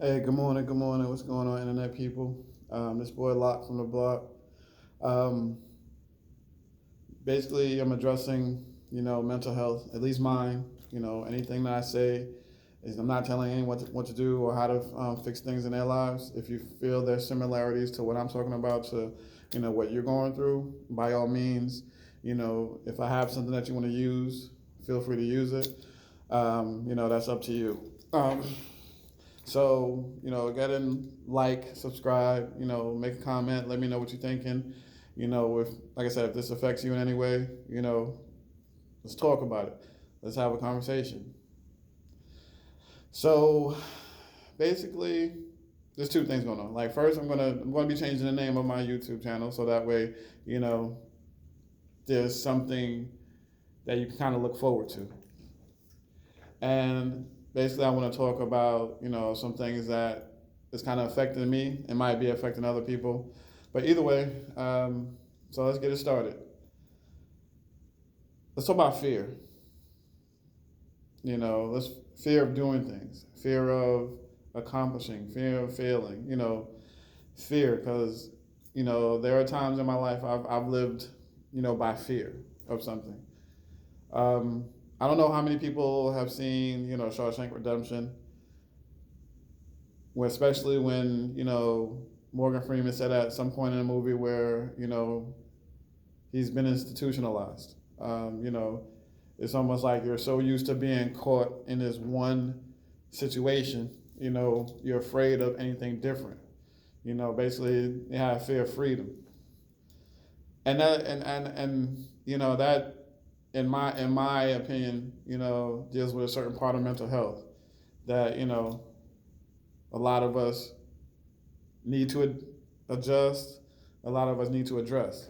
Hey, good morning, good morning. What's going on, internet people? This boy Lock from the block. Um, Basically, I'm addressing, mental health, at least mine. Anything that I say is I'm not telling anyone what to do or how to fix things in their lives. If you feel there's similarities to what I'm talking about, to, what you're going through, by all means, if I have something that you want to use, feel free to use it. That's up to you. So, get in, like, subscribe, make a comment, let me know what you're thinking. If, like I said, if this affects you in any way, let's talk about it. Let's have a conversation. So, basically, there's two things going on. Like, first, I'm gonna be changing the name of my YouTube channel so that way, you know, there's something that you can kind of look forward to. And basically, I want to talk about, some things that is kind of affecting me and might be affecting other people. But either way, so let's get it started. Let's talk about fear. Let's fear of doing things, fear of accomplishing, fear of failing. Fear because there are times in my life I've lived, by fear of something. Um, I don't know how many people have seen, Shawshank Redemption, especially when Morgan Freeman said at some point in the movie where he's been institutionalized. It's almost like you're so used to being caught in this one situation. You're afraid of anything different. Basically, you have fear of freedom, and that in my opinion, deals with a certain part of mental health that a lot of us need to adjust. A lot of us need to address.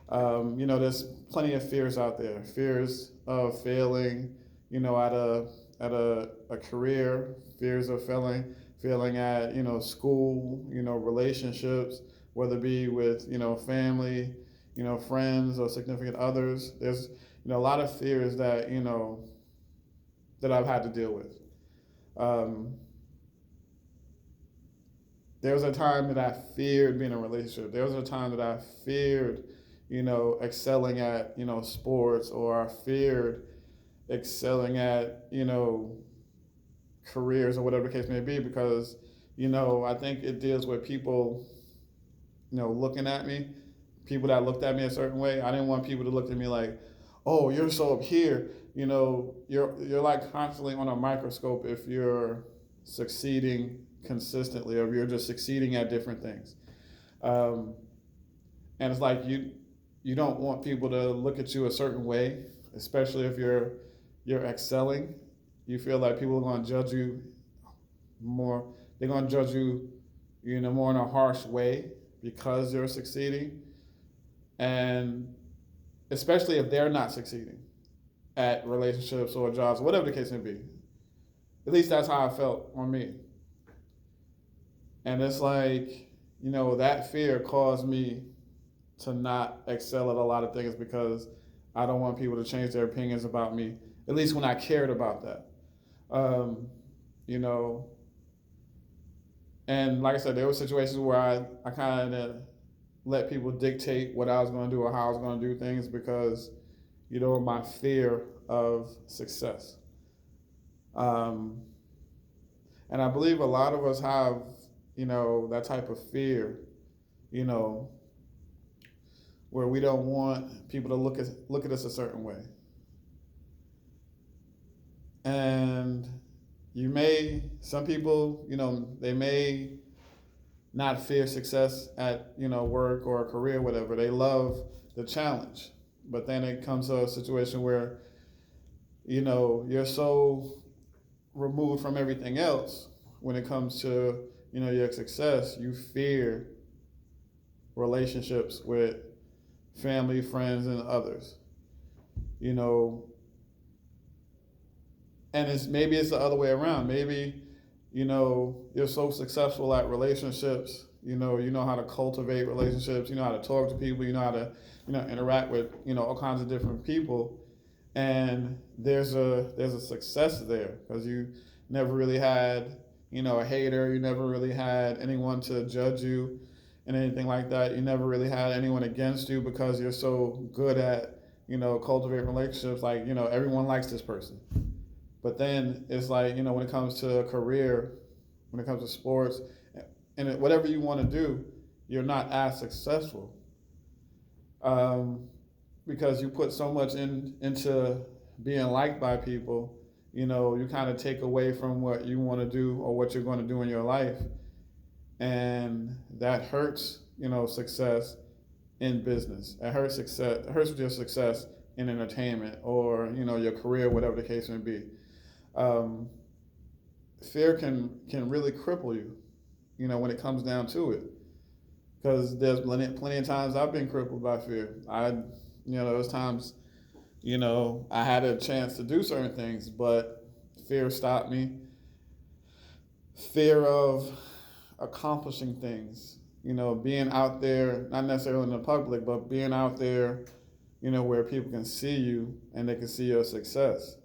There's plenty of fears out there. Fears of failing, at a career. Fears of failing at school. Relationships, whether it be with family, friends or significant others. There's a lot of fears that that I've had to deal with. Um, there was a time that I feared being in a relationship. There was a time that I feared, excelling at, sports, or I feared excelling at, careers or whatever the case may be, because, I think it deals with people, looking at me, people that looked at me a certain way. I didn't want people to look at me like, oh, you're so up here. You're like constantly on a microscope if you're succeeding consistently or if you're just succeeding at different things. Um, and it's like you don't want people to look at you a certain way, especially if you're excelling. You feel like people are going to judge you more. They're going to judge you, more in a harsh way because you're succeeding, and especially if they're not succeeding at relationships or jobs, whatever the case may be. At least that's how I felt on me. And it's like, that fear caused me to not excel at a lot of things because I don't want people to change their opinions about me, at least when I cared about that. Um, you know, and like I said, there were situations where I kind of let people dictate what I was going to do or how I was going to do things because, my fear of success. Um, and I believe a lot of us have, that type of fear, you know, where we don't want people to look at us a certain way. And some people, they may not fear success at, work or a career, whatever. They love the challenge. But then it comes to a situation where, you're so removed from everything else when it comes to, your success, you fear relationships with family, friends, and others. You know, and maybe it's the other way around. Maybe you're so successful at relationships. You know how to cultivate relationships. You know how to talk to people. You know how to interact with all kinds of different people. And there's a success there because you never really had a hater. You never really had anyone to judge you and anything like that. You never really had anyone against you because you're so good at, cultivating relationships. Like, everyone likes this person. But then it's like, when it comes to a career, when it comes to sports, and whatever you want to do, you're not as successful, um, because you put so much into being liked by people. You kind of take away from what you want to do or what you're going to do in your life, and that hurts. Success in business. It hurts success. It hurts with your success in entertainment or your career, whatever the case may be. Um, Fear can really cripple you. When it comes down to it, because there's plenty of times I've been crippled by fear. Those times, I had a chance to do certain things, but fear stopped me. Fear of accomplishing things, being out there, not necessarily in the public, but being out there, where people can see you and they can see your success.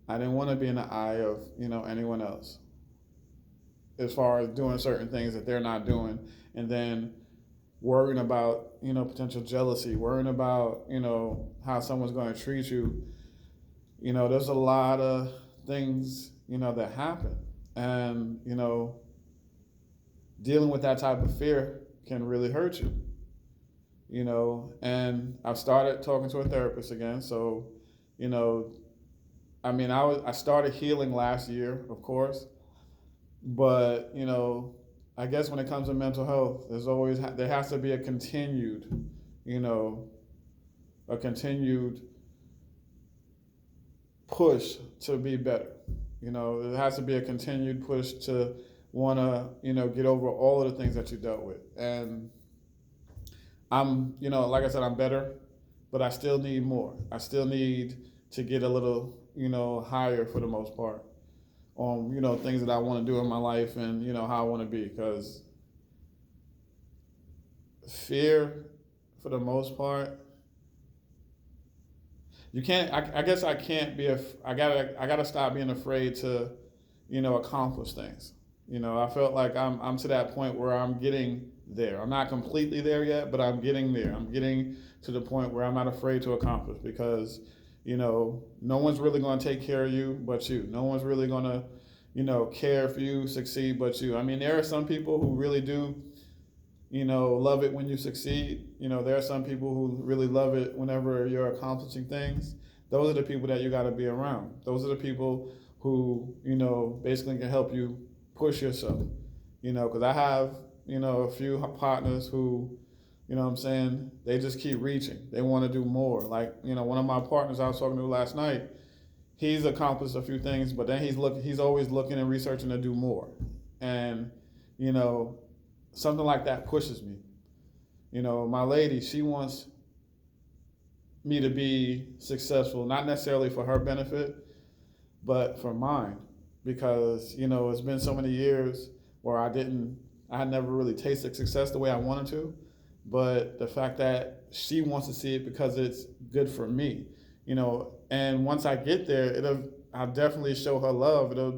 I didn't want to be in the eye of, anyone else as far as doing certain things that they're not doing, and then worrying about, potential jealousy, worrying about, how someone's going to treat you. There's a lot of things, that happen. And, dealing with that type of fear can really hurt you. And I've started talking to a therapist again. So, I started healing last year, of course, but I guess when it comes to mental health, there has to be a continued, a continued push to be better. There has to be a continued push to want to, get over all of the things that you dealt with. And I'm, like I said, I'm better, but I still need more. I still need to get a little, higher for the most part on, things that I want to do in my life and, how I want to be. Because fear, for the most part, you can't, I guess I can't be, I gotta stop being afraid to, accomplish things. I felt like I'm to that point where I'm getting there. I'm not completely there yet, but I'm getting there. I'm getting to the point where I'm not afraid to accomplish because, no one's really going to take care of you but you. No one's really going to, care if you succeed but you. I mean, there are some people who really do, love it when you succeed. There are some people who really love it whenever you're accomplishing things. Those are the people that you got to be around. Those are the people who, basically can help you push yourself. Because I have, a few partners who, what I'm saying, they just keep reaching. They want to do more. Like, one of my partners I was talking to last night, he's accomplished a few things, but then he's always looking and researching to do more. And, something like that pushes me. My lady, she wants me to be successful, not necessarily for her benefit, but for mine. Because, it's been so many years where I had never really tasted success the way I wanted to. But the fact that she wants to see it because it's good for me, and once I get there, I'll definitely show her love. It'll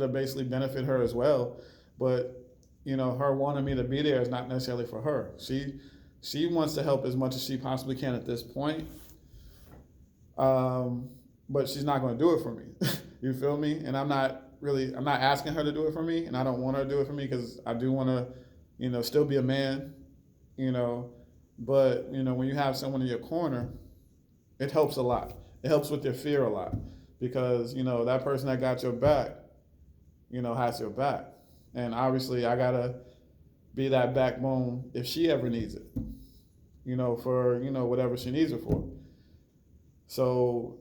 basically benefit her as well. But, her wanting me to be there is not necessarily for her. She wants to help as much as she possibly can at this point. But she's not going to do it for me. You feel me? And I'm not asking her to do it for me, and I don't want her to do it for me because I do want to, still be a man, but, when you have someone in your corner, it helps a lot. It helps with your fear a lot because, that person that got your back, has your back. And obviously I got to be that backbone if she ever needs it, for, whatever she needs it for. So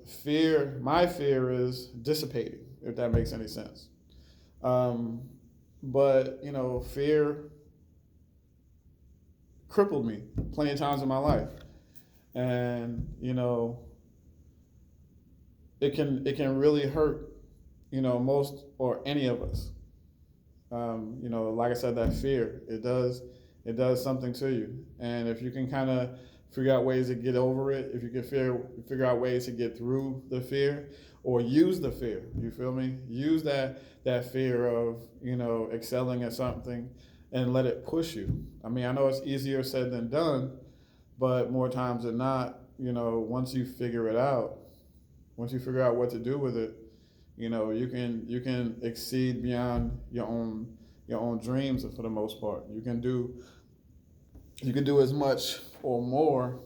my fear is dissipating, if that makes any sense. But, fear crippled me plenty of times in my life. And, it can really hurt, most or any of us. Like I said, that fear, it does something to you. And if you can kind of figure out ways to get over it, if you can figure out ways to get through the fear, or use the fear. You feel me? Use that fear of, excelling at something, and let it push you. I mean, I know it's easier said than done, but more times than not, once you figure it out, once you figure out what to do with it, you can exceed beyond your own dreams for the most part. You can do as much or more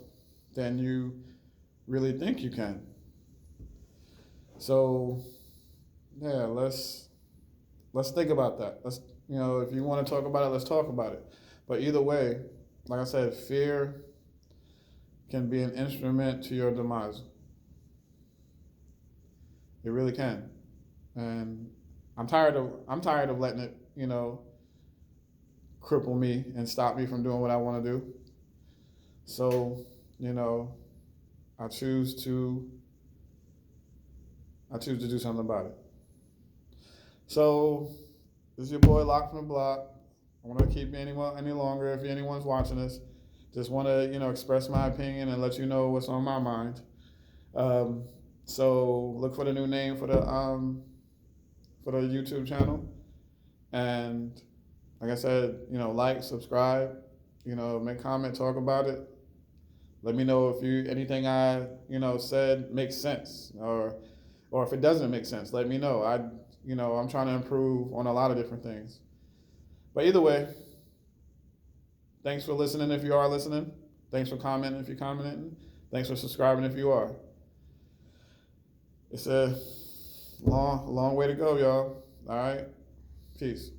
than you really think you can. So yeah, let's think about that. If you want to talk about it, let's talk about it. But either way, like I said, fear can be an instrument to your demise. It really can. And I'm tired of letting it, cripple me and stop me from doing what I want to do. So, you know, I choose to I choose to do something about it. So this is your boy Lock from the Block. I want to keep you any longer if anyone's watching this. Just want to express my opinion and let you know what's on my mind. Um, so look for the new name for the YouTube channel, and like I said, like, subscribe, make comment, talk about it. Let me know if anything I said makes sense, or if it doesn't make sense. Let me know. I'm trying to improve on a lot of different things. But either way, thanks for listening if you are listening. Thanks for commenting if you're commenting. Thanks for subscribing if you are. It's a long way to go, y'all. All right? Peace.